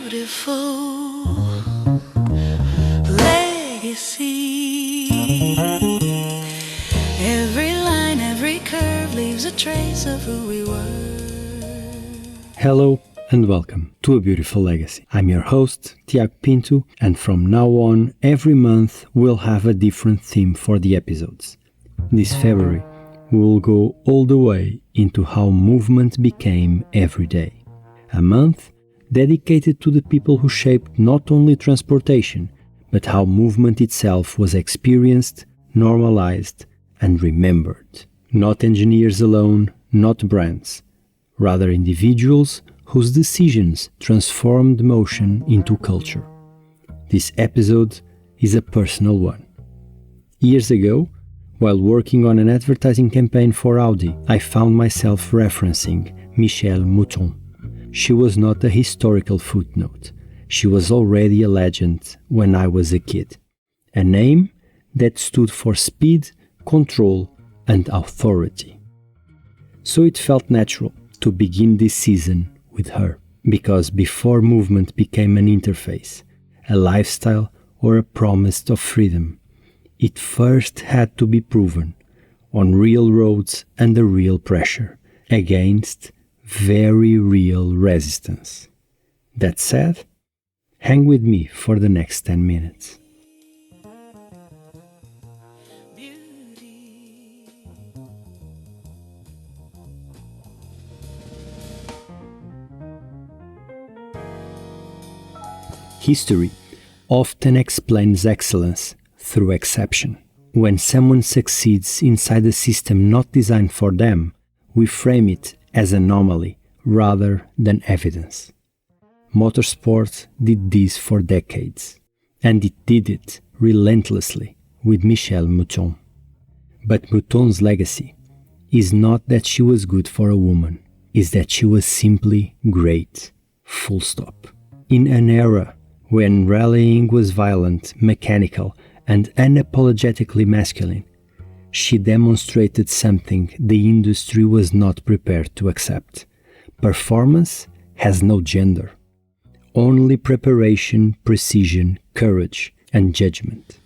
beautiful legacy. Every line, every curve leaves a trace of who we were. Hello and welcome to A Beautiful Legacy. I'm your host, Tiago Pinto, and from now on, every month we'll have a different theme for the episodes. This February, we will go all the way into how movement became every day. A month dedicated to the people who shaped not only transportation, but how movement itself was experienced, normalized, and remembered. Not engineers alone, not brands, rather individuals whose decisions transformed motion into culture. This episode is a personal one. Years ago, while working on an advertising campaign for Audi, I found myself referencing Michèle Mouton. She was not a historical footnote. She was already a legend when I was a kid. A name that stood for speed, control, and authority. So it felt natural to begin this season with her, because before movement became an interface, a lifestyle, or a promise of freedom, it first had to be proven on real roads under real pressure, against very real resistance. That said, hang with me for the next 10 minutes. History often explains excellence through exception. When someone succeeds inside a system not designed for them, we frame it as anomaly rather than evidence. Motorsport did this for decades, and it did it relentlessly with Michèle Mouton. But Mouton's legacy is not that she was good for a woman, is that she was simply great, full stop. In an era when rallying was violent, mechanical, and unapologetically masculine, she demonstrated something the industry was not prepared to accept. Performance has no gender, only preparation, precision, courage, and judgment.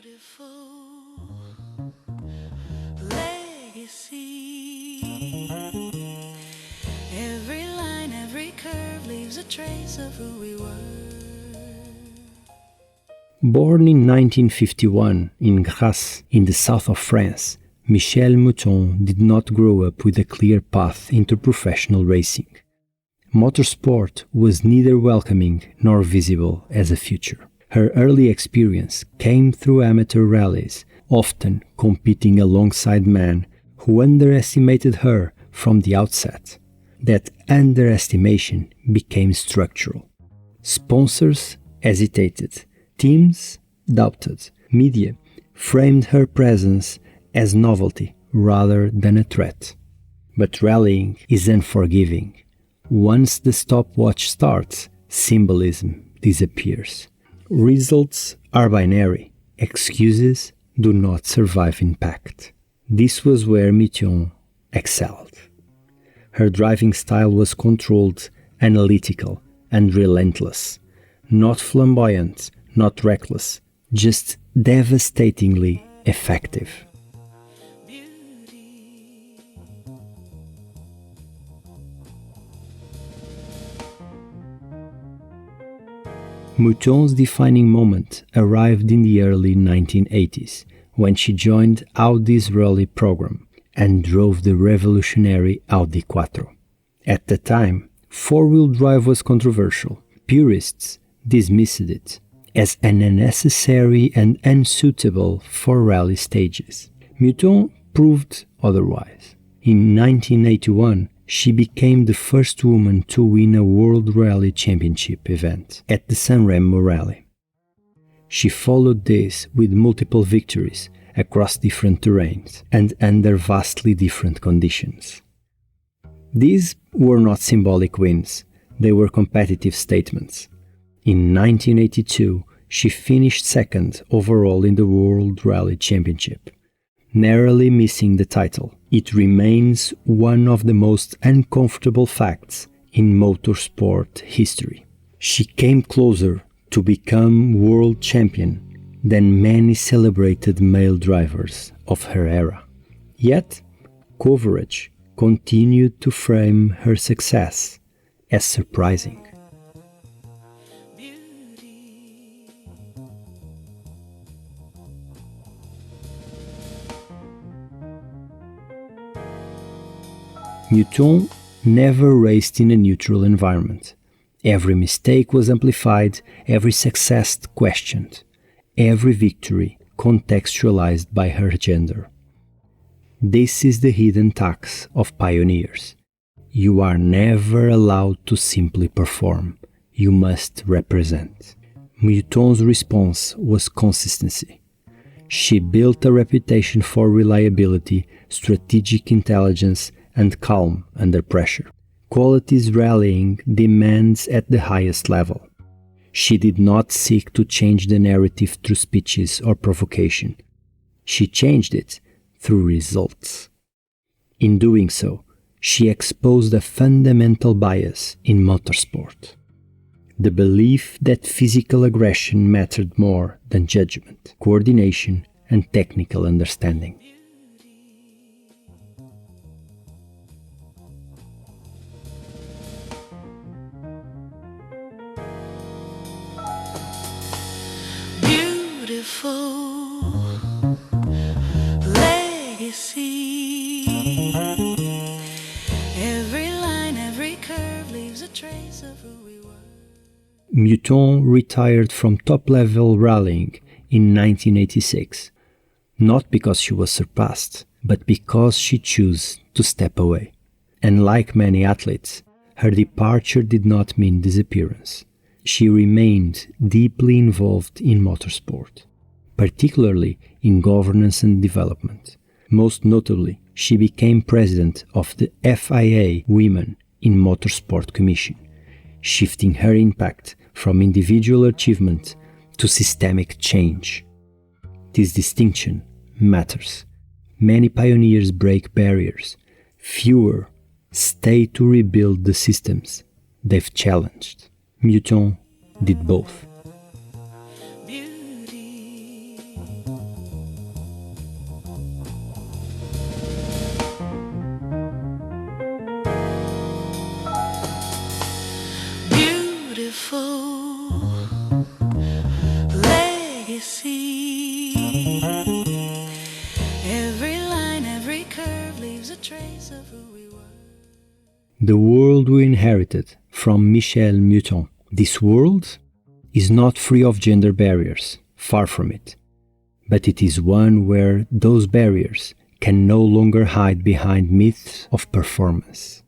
Beautiful legacy. Every line, every curve leaves a trace of who we were. Born in 1951 in Grasse, in the south of France, Michèle Mouton did not grow up with a clear path into professional racing. Motorsport was neither welcoming nor visible as a future. Her early experience came through amateur rallies, often competing alongside men who underestimated her from the outset. That underestimation became structural. Sponsors hesitated. Teams doubted. Media framed her presence as novelty rather than a threat. But rallying is unforgiving. Once the stopwatch starts, symbolism disappears. Results are binary. Excuses do not survive impact. This was where Mouton excelled. Her driving style was controlled, analytical, and relentless. Not flamboyant, not reckless, just devastatingly effective. Mouton's defining moment arrived in the early 1980s, when she joined Audi's rally program and drove the revolutionary Audi Quattro. At the time, four-wheel drive was controversial. Purists dismissed it as unnecessary and unsuitable for rally stages. Mouton proved otherwise. In 1981, she became the first woman to win a World Rally Championship event at the San Remo Rally. She followed this with multiple victories across different terrains and under vastly different conditions. These were not symbolic wins, they were competitive statements. In 1982, she finished second overall in the World Rally Championship, narrowly missing the title. It remains one of the most uncomfortable facts in motorsport history. She came closer to become world champion than many celebrated male drivers of her era. Yet, coverage continued to frame her success as surprising. Mouton never raced in a neutral environment. Every mistake was amplified, every success questioned, every victory contextualized by her gender. This is the hidden tax of pioneers. You are never allowed to simply perform. You must represent. Mouton's response was consistency. She built a reputation for reliability, strategic intelligence, and calm under pressure, qualities rallying demands at the highest level. She did not seek to change the narrative through speeches or provocation. She changed it through results. In doing so, she exposed a fundamental bias in motorsport: the belief that physical aggression mattered more than judgment, coordination, and technical understanding. Beautiful legacy. Every line, every curve leaves a trace of who we were. Mouton retired from top-level rallying in 1986, not because she was surpassed, but because she chose to step away. And like many athletes, her departure did not mean disappearance. She remained deeply involved in motorsport, particularly in governance and development. Most notably, she became president of the FIA Women in Motorsport Commission, shifting her impact from individual achievement to systemic change. This distinction matters. Many pioneers break barriers. Fewer stay to rebuild the systems they've challenged. Mouton did both. Beautiful legacy. Every line, every curve leaves a trace of who we were. The world we inherited from Michèle Mouton. This world is not free of gender barriers, far from it. But it is one where those barriers can no longer hide behind myths of performance.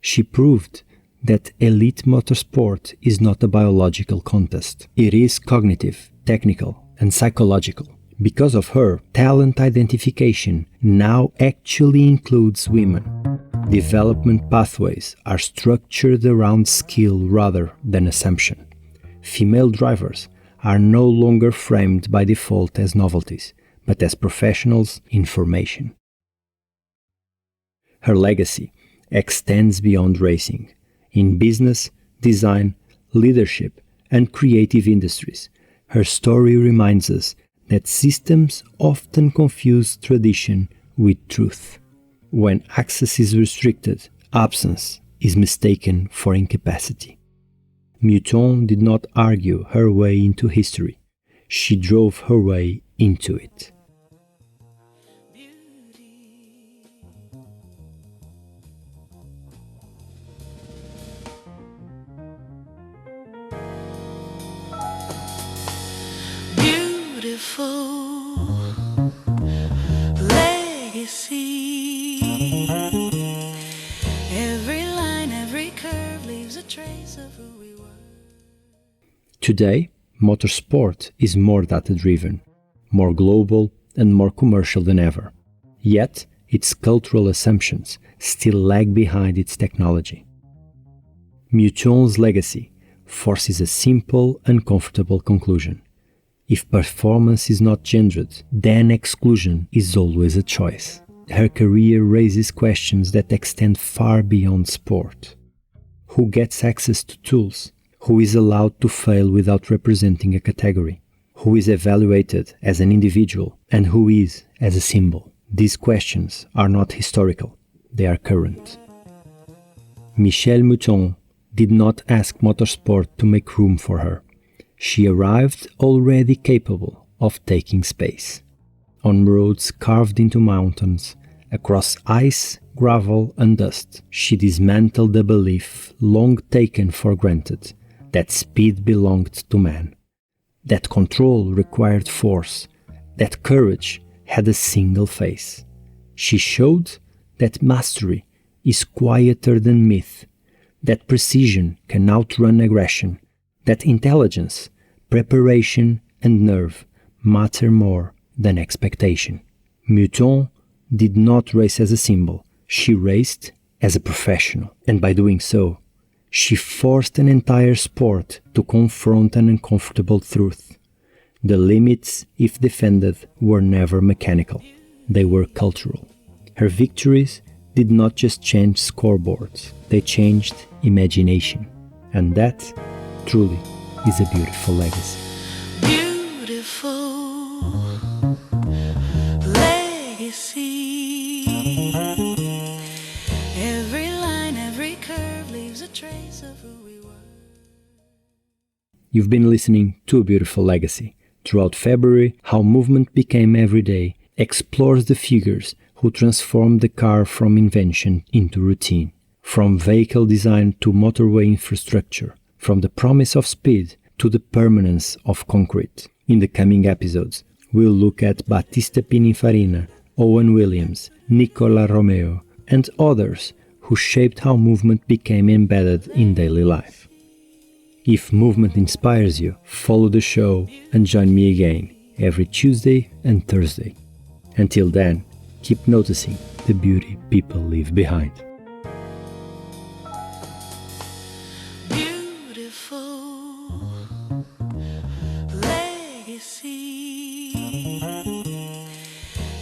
She proved that elite motorsport is not a biological contest. It is cognitive, technical, and psychological. Because of her, talent identification now actually includes women. Development pathways are structured around skill rather than assumption. Female drivers are no longer framed by default as novelties, but as professionals in formation. Her legacy extends beyond racing. In business, design, leadership, and creative industries, her story reminds us that systems often confuse tradition with truth. When access is restricted, absence is mistaken for incapacity. Mouton did not argue her way into history. She drove her way into it. Beautiful legacy. Every line, every curve leaves a trace of who we were. Today, motorsport is more data-driven, more global, and more commercial than ever. Yet, its cultural assumptions still lag behind its technology. Mouton's legacy forces a simple, uncomfortable conclusion. If performance is not gendered, then exclusion is always a choice. Her career raises questions that extend far beyond sport. Who gets access to tools? who is allowed to fail without representing a category, who is evaluated as an individual, and who is as a symbol. These questions are not historical, they are current. Michèle Mouton did not ask motorsport to make room for her. She arrived already capable of taking space. On roads carved into mountains, across ice, gravel and dust, she dismantled the belief long taken for granted that speed belonged to man, that control required force, that courage had a single face. She showed that mastery is quieter than myth, that precision can outrun aggression, that intelligence, preparation and nerve matter more than expectation. Mouton did not race as a symbol, she raced as a professional, and by doing so, she forced an entire sport to confront an uncomfortable truth. The limits, if defended, were never mechanical, they were cultural. Her victories did not just change scoreboards, they changed imagination. And that, truly, is a beautiful legacy. Beautiful legacy. Every line, every curve leaves a trace of who we were. You've been listening to A Beautiful Legacy. Throughout February, How Movement Became Everyday explores the figures who transformed the car from invention into routine, from vehicle design to motorway infrastructure, from the promise of speed to the permanence of concrete. In the coming episodes, we'll look at Battista Pininfarina, Owen Williams, Nicola Romeo, and others who shaped how movement became embedded in daily life. If movement inspires you, follow the show and join me again every Tuesday and Thursday. Until then, keep noticing the beauty people leave behind. Beautiful legacy.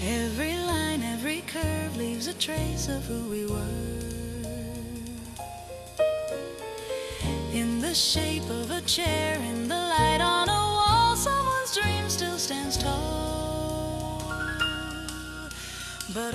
Every line, every curve leaves a trace of who we were. In the shape of a chair, in the light on a wall, someone's dream still stands tall. But